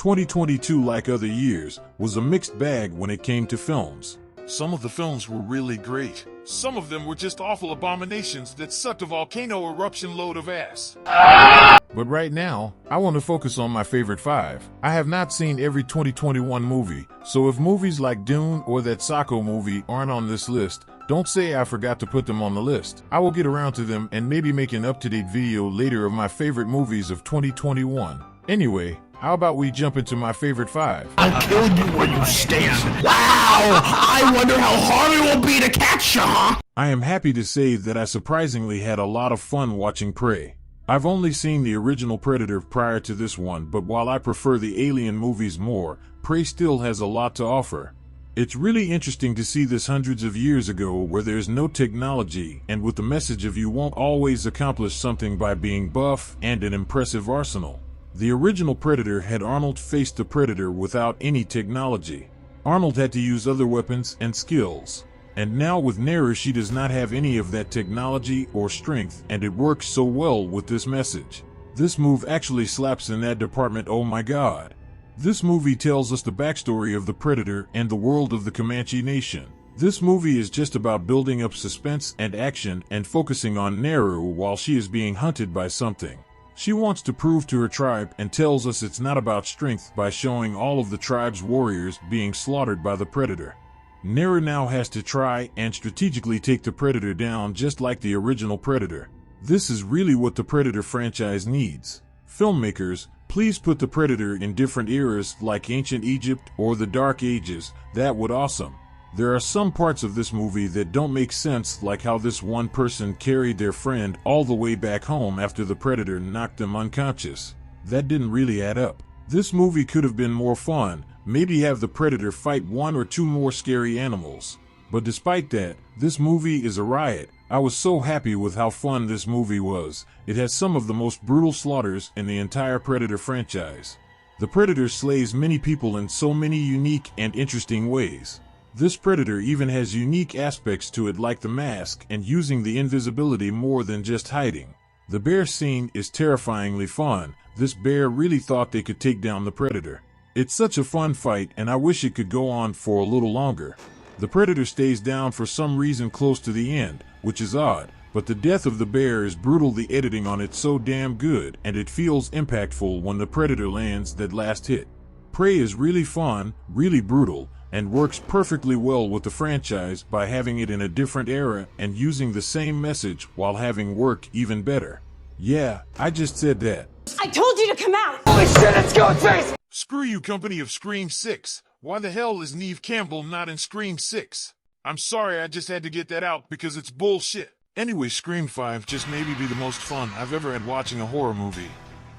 2022, like other years, was a mixed bag when it came to films. Some of the films were really great. Some of them were just awful abominations that sucked a volcano eruption load of ass. But right now, I want to focus on my favorite 5. I have not seen every 2021 movie, so if movies like Dune or that Sacco movie aren't on this list, don't say I forgot to put them on the list. I will get around to them and maybe make an up-to-date video later of my favorite movies of 2021. Anyway, how about we jump into my favorite 5? I'll kill you where you stand. Wow! I wonder how hard it will be to catch you, huh? I am happy to say that I surprisingly had a lot of fun watching Prey. I've only seen the original Predator prior to this one, but while I prefer the Alien movies more, Prey still has a lot to offer. It's really interesting to see this hundreds of years ago where there's no technology and with the message of you won't always accomplish something by being buff and an impressive arsenal. The original Predator had Arnold face the Predator without any technology. Arnold had to use other weapons and skills. And now with Nera, she does not have any of that technology or strength, and it works so well with this message. This move actually slaps in that department, oh my god. This movie tells us the backstory of the Predator and the world of the Comanche Nation. This movie is just about building up suspense and action and focusing on Nera while she is being hunted by something. She wants to prove to her tribe and tells us it's not about strength by showing all of the tribe's warriors being slaughtered by the Predator. Nera now has to try and strategically take the Predator down just like the original Predator. This is really what the Predator franchise needs. Filmmakers, please put the Predator in different eras like ancient Egypt or the Dark Ages. That would awesome. There are some parts of this movie that don't make sense, like how this one person carried their friend all the way back home after the Predator knocked them unconscious. That didn't really add up. This movie could have been more fun, maybe have the Predator fight 1 or 2 more scary animals. But despite that, this movie is a riot. I was so happy with how fun this movie was. It has some of the most brutal slaughters in the entire Predator franchise. The Predator slays many people in so many unique and interesting ways. This Predator even has unique aspects to it, like the mask and using the invisibility more than just hiding. The bear scene is terrifyingly fun. This bear really thought they could take down the Predator. It's such a fun fight, and I wish it could go on for a little longer. The Predator stays down for some reason close to the end, which is odd, but the death of the bear is brutal. The editing on it's so damn good, and it feels impactful when the Predator lands that last hit. Prey is really fun, really brutal, and works perfectly well with the franchise by having it in a different era and using the same message while having work even better. Yeah, I just said that. I told you to come out! Holy shit, it's going crazy! Screw you, company of Scream 6. Why the hell is Neve Campbell not in Scream 6? I'm sorry, I just had to get that out because it's bullshit. Anyway, Scream 5 just maybe be the most fun I've ever had watching a horror movie.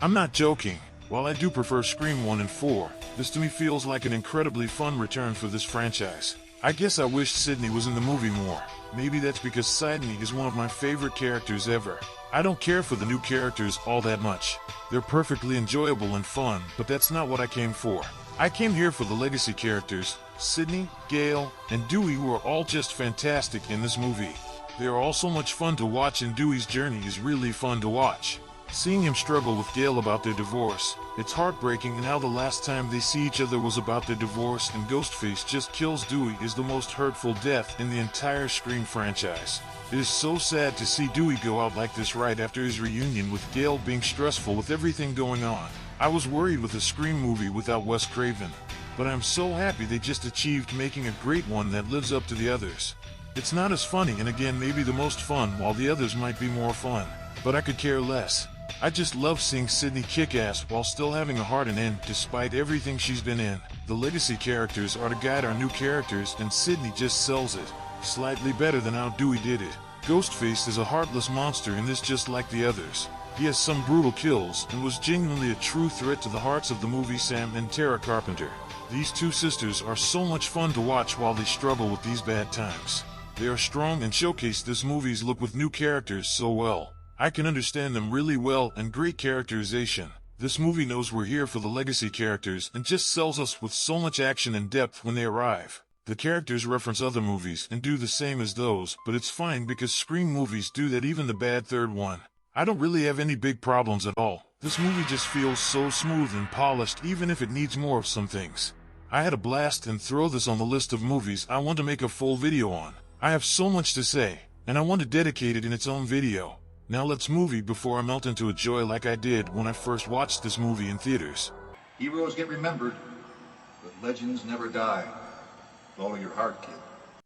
I'm not joking. While I do prefer Scream 1 and 4, this to me feels like an incredibly fun return for this franchise. I guess I wish Sidney was in the movie more. Maybe that's because Sidney is one of my favorite characters ever. I don't care for the new characters all that much. They're perfectly enjoyable and fun, but that's not what I came for. I came here for the legacy characters, Sidney, Gale, and Dewey, who are all just fantastic in this movie. They are all so much fun to watch, and Dewey's journey is really fun to watch. Seeing him struggle with Gale about their divorce, it's heartbreaking, and how the last time they see each other was about their divorce and Ghostface just kills Dewey is the most hurtful death in the entire Scream franchise. It is so sad to see Dewey go out like this right after his reunion, with Gale being stressful with everything going on. I was worried with a Scream movie without Wes Craven, but I'm so happy they just achieved making a great one that lives up to the others. It's not as funny and again maybe the most fun, while the others might be more fun, but I could care less. I just love seeing Sidney kick ass while still having a heart and end despite everything she's been in. The legacy characters are to guide our new characters, and Sidney just sells it. Slightly better than how Dewey did it. Ghostface is a heartless monster in this, just like the others. He has some brutal kills and was genuinely a true threat to the hearts of the movie Sam and Tara Carpenter. These two sisters are so much fun to watch while they struggle with these bad times. They are strong and showcase this movie's look with new characters so well. I can understand them really well, and great characterization. This movie knows we're here for the legacy characters and just sells us with so much action and depth when they arrive. The characters reference other movies and do the same as those, but it's fine because Scream movies do that, even the bad third one. I don't really have any big problems at all. This movie just feels so smooth and polished even if it needs more of some things. I had a blast and throw this on the list of movies I want to make a full video on. I have so much to say, and I want to dedicate it in its own video. Now let's movie before I melt into a joy like I did when I first watched this movie in theaters. Heroes get remembered, but legends never die. Follow your heart, kid.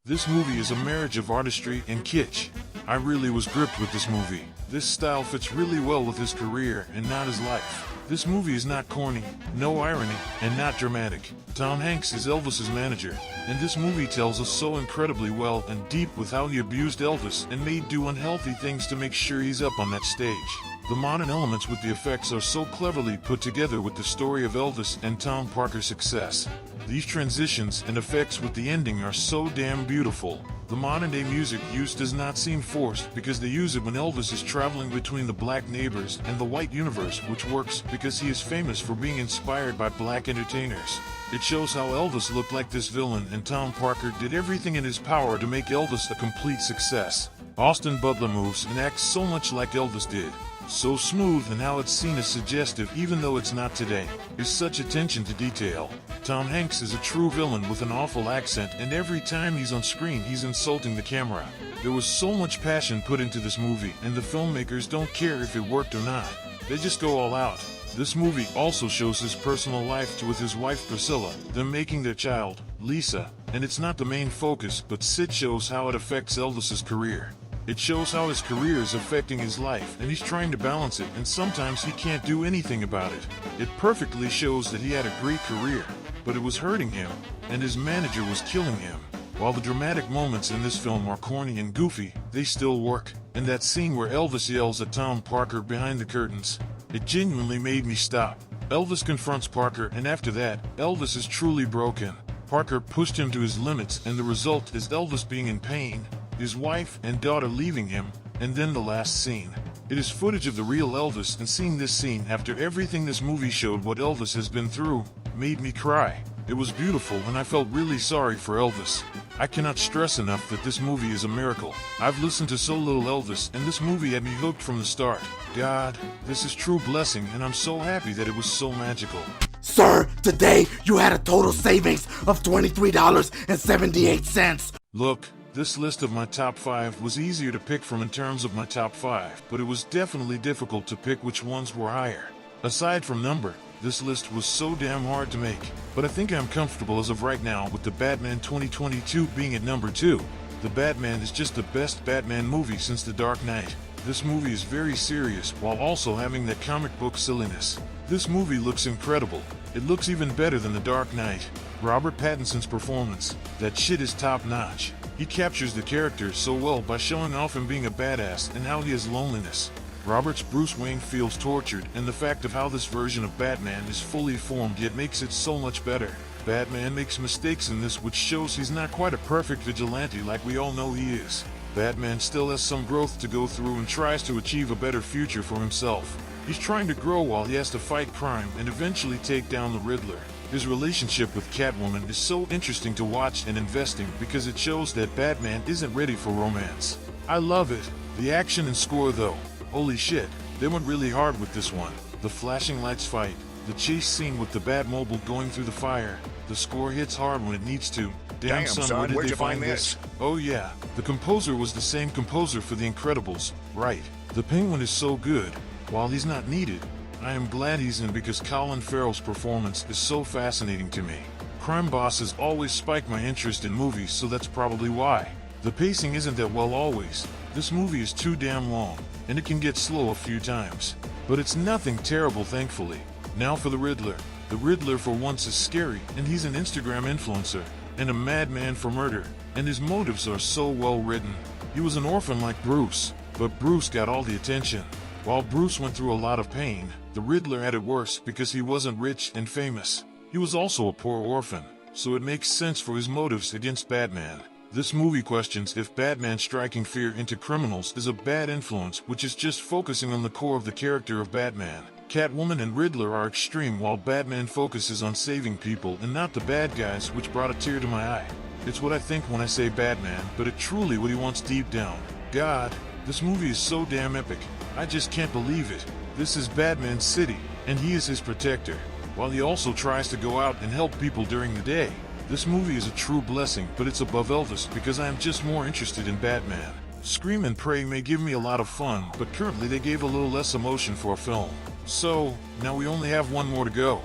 This movie is a marriage of artistry and kitsch. I really was gripped with this movie. This style fits really well with his career and not his life. This movie is not corny, no irony, and not dramatic. Tom Hanks is Elvis's manager, and this movie tells us so incredibly well and deep with how he abused Elvis and made do unhealthy things to make sure he's up on that stage. The modern elements with the effects are so cleverly put together with the story of Elvis and Tom Parker's success. These transitions and effects with the ending are so damn beautiful. The modern day music used does not seem forced because they use it when Elvis is traveling between the black neighbors and the white universe, which works because he is famous for being inspired by black entertainers. It shows how Elvis looked like this villain and Tom Parker did everything in his power to make Elvis a complete success. Austin Butler moves and acts so much like Elvis did. So smooth and how it's seen as suggestive even though it's not today. Is such attention to detail. Tom Hanks is a true villain with an awful accent and every time he's on screen he's insulting the camera. There was so much passion put into this movie and the filmmakers don't care if it worked or not. They just go all out. This movie also shows his personal life with his wife Priscilla, them making their child, Lisa, and it's not the main focus but Sid shows how it affects Elvis's career. It shows how his career is affecting his life and he's trying to balance it and sometimes he can't do anything about it. It perfectly shows that he had a great career, but it was hurting him and his manager was killing him. While the dramatic moments in this film are corny and goofy, they still work. And that scene where Elvis yells at Tom Parker behind the curtains, it genuinely made me stop. Elvis confronts Parker and after that, Elvis is truly broken. Parker pushed him to his limits and the result is Elvis being in pain, his wife and daughter leaving him, and then the last scene. It is footage of the real Elvis and seeing this scene after everything this movie showed what Elvis has been through, made me cry. It was beautiful and I felt really sorry for Elvis. I cannot stress enough that this movie is a miracle. I've listened to so little Elvis and this movie had me hooked from the start. God, this is true blessing and I'm so happy that it was so magical. Sir, today you had a total savings of $23.78. Look, this list of my top 5 was easier to pick from in terms of my top 5, but it was definitely difficult to pick which ones were higher. Aside from number, this list was so damn hard to make, but I think I'm comfortable as of right now with the Batman 2022 being at number 2. The Batman is just the best Batman movie since The Dark Knight. This movie is very serious while also having that comic book silliness. This movie looks incredible. It looks even better than The Dark Knight. Robert Pattinson's performance, that shit is top notch. He captures the character so well by showing off him being a badass and how he has loneliness. Robert's Bruce Wayne feels tortured and the fact of how this version of Batman is fully formed yet makes it so much better. Batman makes mistakes in this which shows he's not quite a perfect vigilante like we all know he is. Batman still has some growth to go through and tries to achieve a better future for himself. He's trying to grow while he has to fight crime and eventually take down the Riddler. His relationship with Catwoman is so interesting to watch and investing because it shows that Batman isn't ready for romance. I love it. The action and score though, holy shit, they went really hard with this one. The flashing lights fight, the chase scene with the Batmobile going through the fire, the score hits hard when it needs to. Damn son, where did where'd they you find this? Oh yeah, the composer was the same composer for The Incredibles, right. The Penguin is so good, while he's not needed. I am glad he's in because Colin Farrell's performance is so fascinating to me. Crime bosses always spike my interest in movies, so that's probably why. The pacing isn't that well always. This movie is too damn long, and it can get slow a few times. But it's nothing terrible thankfully. Now for the Riddler. The Riddler for once is scary, and he's an Instagram influencer, and a madman for murder, and his motives are so well written. He was an orphan like Bruce, but Bruce got all the attention. While Bruce went through a lot of pain, the Riddler had it worse because he wasn't rich and famous. He was also a poor orphan, so it makes sense for his motives against Batman. This movie questions if Batman striking fear into criminals is a bad influence, which is just focusing on the core of the character of Batman. Catwoman and Riddler are extreme while Batman focuses on saving people and not the bad guys, which brought a tear to my eye. It's what I think when I say Batman, but it's truly what he wants deep down. God, this movie is so damn epic. I just can't believe it. This is Batman's city, and he is his protector, while he also tries to go out and help people during the day. This movie is a true blessing, but it's above Elvis because I am just more interested in Batman. Scream and Pray may give me a lot of fun, but currently they gave a little less emotion for a film. So, now we only have one more to go.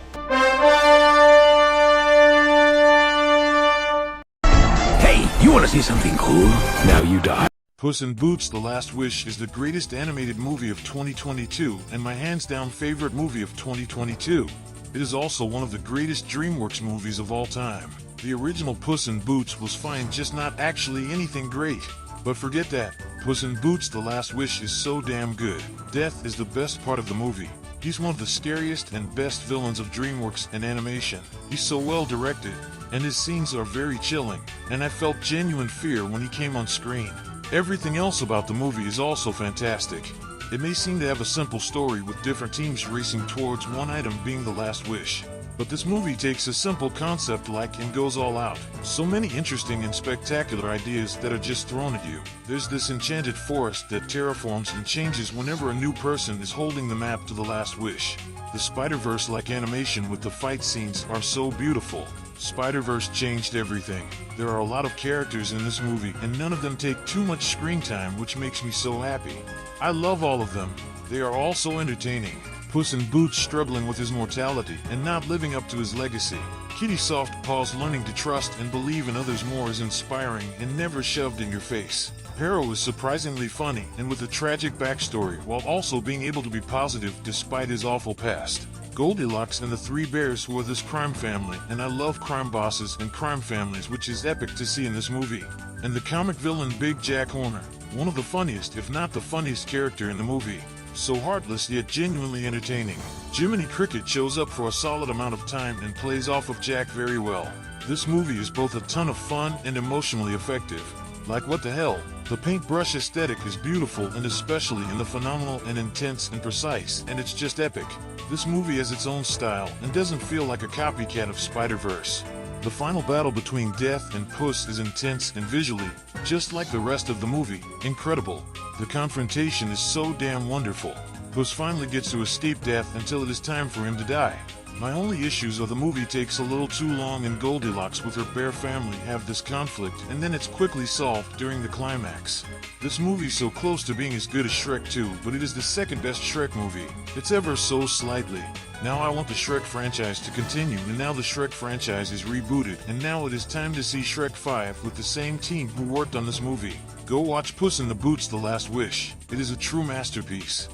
Hey, you want to see something cool? Now you die. Puss in Boots: The Last Wish is the greatest animated movie of 2022 and my hands-down favorite movie of 2022. It is also one of the greatest DreamWorks movies of all time. The original Puss in Boots was fine, just not actually anything great. But forget that. Puss in Boots: The Last Wish is so damn good. Death is the best part of the movie. He's one of the scariest and best villains of DreamWorks and animation. He's so well directed, and his scenes are very chilling, and I felt genuine fear when he came on screen. Everything else about the movie is also fantastic. It may seem to have a simple story with different teams racing towards one item being the last wish. But this movie takes a simple concept and goes all out. So many interesting and spectacular ideas that are just thrown at you. There's this enchanted forest that terraforms and changes whenever a new person is holding the map to the last wish. The Spider-Verse-like animation with the fight scenes are so beautiful. Spider-Verse changed everything. There are a lot of characters in this movie and none of them take too much screen time, which makes me so happy. I love all of them. They are all so entertaining. Puss in Boots struggling with his mortality and not living up to his legacy. Kitty Soft Paws learning to trust and believe in others more is inspiring and never shoved in your face. Perro is surprisingly funny and with a tragic backstory while also being able to be positive despite his awful past. Goldilocks and the Three Bears, who are this crime family, and I love crime bosses and crime families, which is epic to see in this movie. And the comic villain Big Jack Horner, one of the funniest, if not the funniest character in the movie. So heartless yet genuinely entertaining. Jiminy Cricket shows up for a solid amount of time and plays off of Jack very well. This movie is both a ton of fun and emotionally effective. Like what the hell? The paintbrush aesthetic is beautiful, and especially in the phenomenal and intense and precise, and it's just epic. This movie has its own style and doesn't feel like a copycat of Spider-Verse. The final battle between Death and Puss is intense and visually, just like the rest of the movie, incredible. The confrontation is so damn wonderful. Puss finally gets to escape Death until it is time for him to die. My only issues are the movie takes a little too long and Goldilocks with her bear family have this conflict and then it's quickly solved during the climax. This movie's so close to being as good as Shrek 2, but it is the second best Shrek movie. It's ever so slightly. Now I want the Shrek franchise to continue, and now the Shrek franchise is rebooted, and now it is time to see Shrek 5 with the same team who worked on this movie. Go watch Puss in Boots: The Last Wish. It is a true masterpiece.